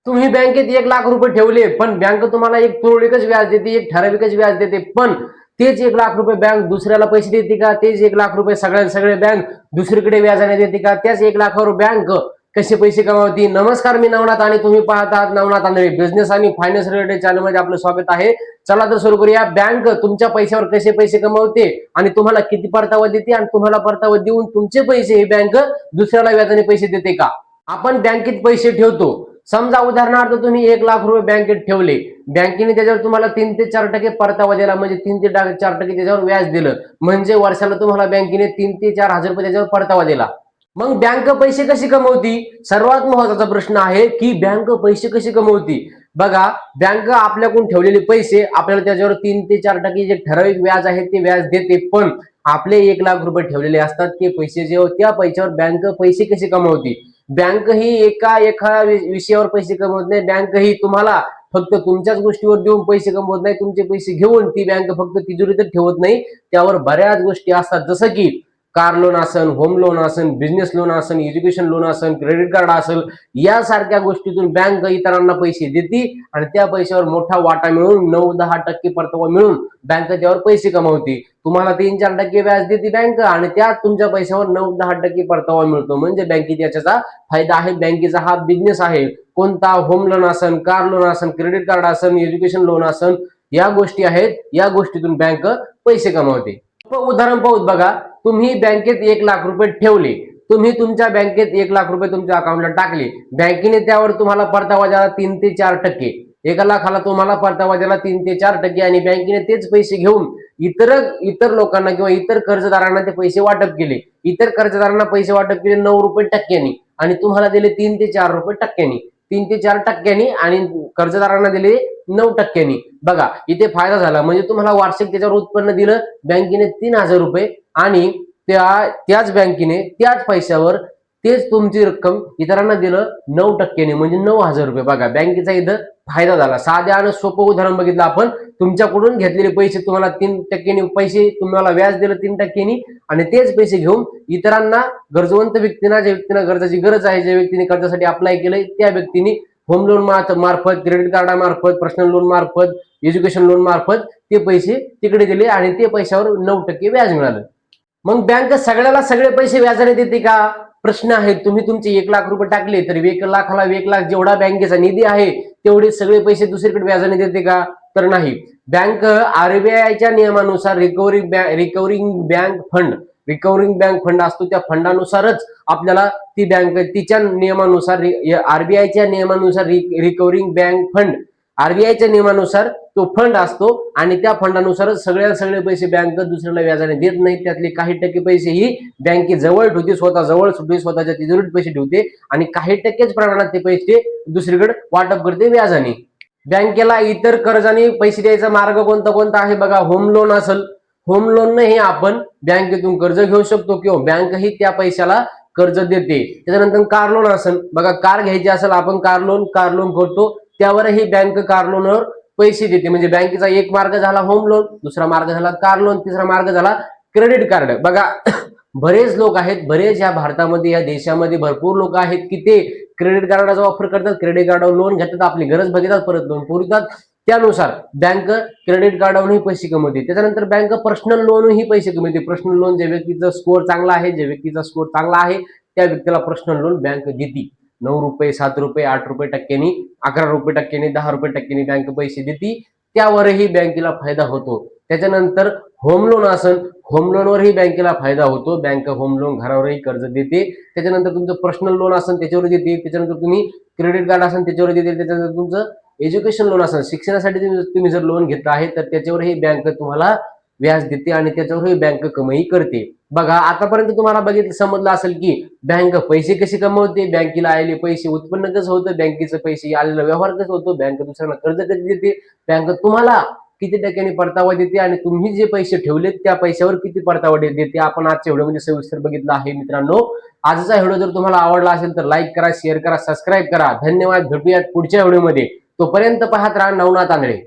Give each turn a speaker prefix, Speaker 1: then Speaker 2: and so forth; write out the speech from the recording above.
Speaker 1: तुम्ही बँकेत 1,00,000 रुपये ठेवले, पण बँक तुम्हाला एक तुरळकच व्याज देते, एक ठराविकच व्याज देते. पण तेच 1,00,000 रुपये बँक दुसऱ्याला पैसे देते का? तेच 1,00,000 रुपये सगळे बँक दुसरीकडे व्याजाने देते का? त्याच 1,00,000वर बँक कसे पैसे कमावते? नमस्कार, मी नवनाथ आणि तुम्ही पाहतात नवनाथ आंधळे. बिझनेस आणि फायनान्स रिलेटेड चॅनलमध्ये आपलं स्वागत आहे. चला तर सुरू करूया. बँक तुमच्या पैशावर कसे पैसे कमावते आणि तुम्हाला किती परतावा देते आणि तुम्हाला परतावा देऊन तुमचे पैसे ही बँक दुसऱ्याला व्याजाने पैसे देते का? आपण बँकेत पैसे ठेवतो. समजा उदाहरणार्थ तुम्ही 1,00,000 रुपये बँकेत ठेवले, बँकेने त्याच्यावर तुम्हाला 3 ते 4% परतावा दिला, म्हणजे 3 ते 4% त्याच्यावर व्याज दिलं, म्हणजे वर्षाला तुम्हाला बँकेने 3 ते 4 हजार रुपये त्याच्यावर परतावा दिला. मग बँक पैसे कशी कमवती? सर्वात महत्वाचा प्रश्न आहे की बँक पैसे कशी कमवती. बघा, बँक आपल्याकडून ठेवलेले पैसे आपल्याला त्याच्यावर 3 ते 4% जे ठराविक व्याज आहे ते व्याज देते. पण आपले 1,00,000 रुपये ठेवलेले असतात ते पैसे जे त्या पैशावर बँक पैसे कसे कमवती? बँक ही एका विषयावर पैसे कमवत नाही. बँक ही तुम्हाला फक्त तुमच्याच गोष्टीवर देऊन पैसे कमवत नाही. तुमचे पैसे घेऊन ती बँक फक्त तिजोरीतच ठेवत नाही, त्यावर बऱ्याच गोष्टी असतात, जसं की कार लोन असेल, होम लोन असेल, बिझनेस लोन असेल, एज्युकेशन लोन असेल, क्रेडिट कार्ड असेल, यासारख्या गोष्टीतून बँक इतरांना पैसे देते आणि त्या पैशावर मोठा वाटा मिळून 9-10% परतावा मिळून बँक त्यावर पैसे कमवते. तुम्हाला 3-4% व्याज देते बँक आणि त्यात तुमच्या पैशावर 9-10% परतावा मिळतो, म्हणजे बँकेत याचा फायदा आहे. बँकेचा हा बिझनेस आहे. कोणता? होम लोन असेल, कार लोन असेल, क्रेडिट कार्ड असेल, एज्युकेशन लोन असेल, या गोष्टी आहेत. या गोष्टीतून बँक पैसे कमवते. उदाहरण पाहूत. बघा, तुम्ही बँकेत 1,00,000 रुपये ठेवले, तुम्ही तुमच्या बँकेत 1,00,000 रुपये तुमच्या अकाउंटला टाकले, बँकेने त्यावर तुम्हाला परतावा दिला 3 ते 4%. 1,00,000ला तुम्हाला परतावा दिला 3 ते 4% आणि बँकेने तेच पैसे घेऊन इतर लोकांना किंवा इतर कर्जदारांना ते पैसे वाटप केले. इतर कर्जदारांना पैसे वाटप केले 9 रुपये आणि तुम्हाला दिले 3 ते 4 रुपये. 3 ते 4% आणि कर्जदारांना दिले 9%. बघा, इथे फायदा झाला, म्हणजे तुम्हाला वार्षिक त्याच्यावर उत्पन्न दिलं बँकेने 3,000 रुपये आणि त्याच बँकेने त्याच पैशावर तेच तुमची रक्कम इतरांना दिलं 9%, म्हणजे 9,000 रुपये. बघा, बँकेचा इथं फायदा झाला. साध्या आणि सोपं उदाहरण बघितलं आपण. तुमच्याकडून घेतलेले पैसे तुम्हाला 3% पैसे तुम्हाला व्याज दिलं 3% आणि तेच पैसे घेऊन इतरांना, गरजवंत व्यक्तींना, ज्या व्यक्तींना कर्जाची गरज आहे, ज्या व्यक्तीने कर्जासाठी अप्लाय केलंय, त्या व्यक्तीने होम लोन मार्फत, क्रेडिट कार्ड मार्फत, पर्सनल लोन मार्फत, एज्युकेशन लोन मार्फत ते पैसे तिकडे दिले आणि ते पैशावर 9% व्याज मिळालं. मग बँक सगळ्याला सगळे पैसे व्याजाने देते का? प्रश्न आहे. तुम्ही तुमचे 1,00,000 रुपये टाकले तर 1,00,000ला 1,00,000 जेवढा बँकेचा निधी आहे तेवढे सगळे पैसे दुसरीकडे व्याजाने देते का? तर नाही. बँक आरबीआयच्या नियमानुसार रिकव्हरिंग बँक फंड असतो, त्या फंडानुसारच आपल्याला ती बँक तिच्या नियमानुसार, आरबीआयच्या नियमानुसार रिकव्हरिंग बँक फंड, आरबीआयच्या नियमानुसार तो फंड असतो आणि त्या फंडानुसारच सगळे पैसे बँक दुसऱ्याला व्याजाने देत नाही. त्यातले काही टक्के पैसे ही बँके जवळ ठेवते, स्वतः जवळ ठेवते, स्वतःच्या तिजोरीत पैसे ठेवते आणि काही टक्केच प्रमाणात ते पैसे दुसरीकडे वाटप करते व्याजाने. बँकेला इतर कर्जाने पैसे द्यायचा मार्ग कोणता आहे? बघा, होम लोन असेल, होम लोन ही आपण बँकेतून कर्ज घेऊ शकतो किंवा बँक ही त्या पैशाला कर्ज देते. त्याच्यानंतर कार लोन असेल, बघा, कार घ्यायची असेल आपण, कार लोन करतो, त्यावरही बँक कार लोनवर पैसे देते. म्हणजे बँकेचा एक मार्ग झाला होम लोन, दुसरा मार्ग झाला कार लोन, तिसरा मार्ग झाला क्रेडिट कार्ड. बघा, बरेच लोक आहेत, बरेच या भारतामध्ये, या देशामध्ये भरपूर लोक आहेत की ते क्रेडिट कार्डाचा वापर करतात, क्रेडिट कार्डवर लोन घेतात, आपली गरज बघतात, परत लोन पुरतात. त्यानुसार बँक क्रेडिट कार्डावरही पैसे कमवते. त्याच्यानंतर बँक पर्सनल लोनही पैसे कमवते. पर्सनल लोन, ज्या व्यक्तीचा स्कोर चांगला आहे, त्या व्यक्तीला पर्सनल लोन बँक देते. 9 रुपये, 7 रुपये, 8 रुपये, 11 रुपये, 10 रुपये बँक पैसे देते. त्यावरही बँकेला फायदा होतो. त्याच्यानंतर होम लोन असेल, होम लोनवरही बँकेला फायदा होतो. बँक होम लोन घरावरही कर्ज देते. त्याच्यानंतर तुमचं पर्सनल लोन असेल त्याच्यावर देते. त्याच्यानंतर तुम्ही क्रेडिट कार्ड असेल त्याच्यावर देते. त्याच्यानंतर तुमचं एज्युकेशन लोन असेल, शिक्षणासाठी तुम्ही जर लोन घेतलं आहे तर त्याच्यावरही बँक तुम्हाला व्याज देते आणि त्याच्यावरही बँक कमाई करते. बघा, आतापर्यंत तुम्हाला समजलं असेल की बँक पैसे कसे कमवते, बँकेला आलेले पैसे उत्पन्न कसं होतं, बँकेचे पैसे आलेला व्यवहार कसं होतो, बँक दुसऱ्यांना कर्ज कधी देते, बँक तुम्हाला किती टक्क्यांनी परतावा देते आणि तुम्ही जे पैसे ठेवलेत त्या पैशावर किती परतावा देते, आपण आजच्या व्हिडिओमध्ये सविस्तर बघितलं आहे. मित्रांनो, आजचा व्हिडिओ जर तुम्हाला आवडला असेल तर लाईक करा, शेअर करा, सबस्क्राईब करा. धन्यवाद. भेटूयात पुढच्या व्हिडिओमध्ये. तोपर्यंत पाहत राहा नवनाथ आंधळे.